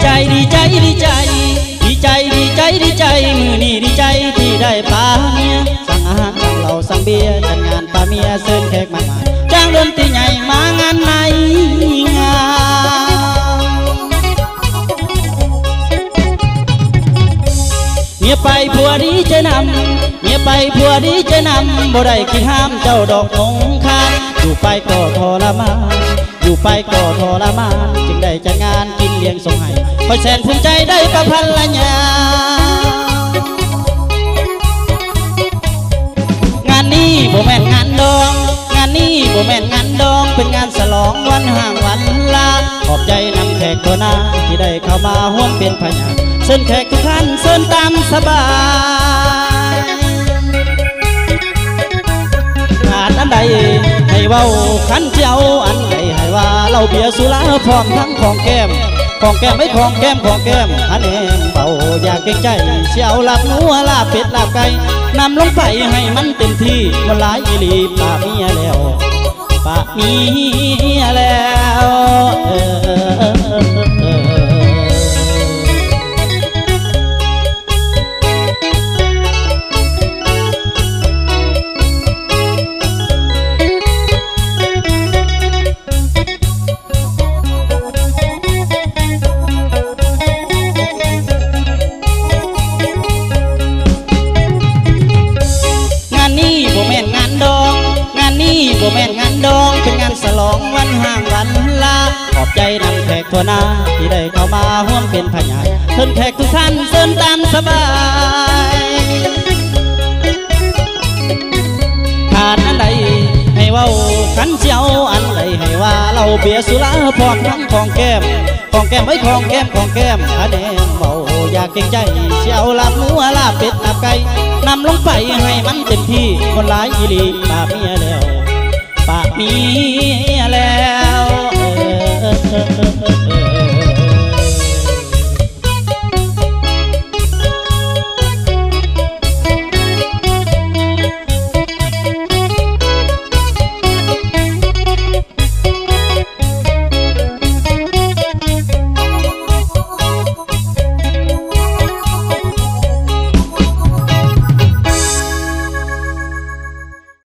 ใจดีใจดีใจดีใจดีใจดีใจมือนี่ดีใจที่ได้ปลาเมียสั่งอาหารสั่งเหล้าสั่งเบียร์จัดงานปลาเมียเชิญแขกมากมายจ้างดนตรีใหญ่มางานในงานเมียไปผัวดีจะนำเมียไปผัวดีจะนำบ่ได้คิดห้ามเจ้าดอกงงคานอยู่ไปก็ทรมานอยู่ไปก็ทรมานจึงได้จัดงานกินเลี้ยงส่งให้คอยแสนภูมิใจได้กับภรรยางานนี้บ่แม่นงานดองงานนี้บ่แม่นงานดองเป็นงานฉลองวันห่างวันลาขอบใจนำแขกตัวหน้าที่ได้เข้ามาร่วมเป็นพยานเชิญแขกทุกท่านเชิญตามสบายขาดอันใดให้เว้าขันเจ้าอันใดให้ว่าเราเบียร์สุราพร้อมทั้งของแก้มของแก้มไม่ของแก้มของแก้มอันเองเบาอยากเก่งใจเชี่ยวลาบหนูลาบเป็ดลาบไก่นำลงไปให้มันเต็มที่วันหลายอีหลีปะเมียแล้วปะเมียแล้วบ่แม่นงานดองเป็นงานฉลองวันห่างวันลาขอบใจนำแขกทั่วหน้าที่ได้เข้ามาร่วมเป็นพยานเชิญแขกทุกท่านเชิญตามสบายขาดอันใดให้เว้าขันเจียวอันใดให้ว่าเราเบียร์สุราพร้อมทั้งของแก้มของแก้มไว้ของแก้มของแก้มอันเองเบาอยากเก่งใจเชี่ยวลาบหนูลาบเป็ดลาบไก่นำลงไปให้มันเต็มที่คนหลายอีหลีปะเมียแล้วปะเมียแล้ว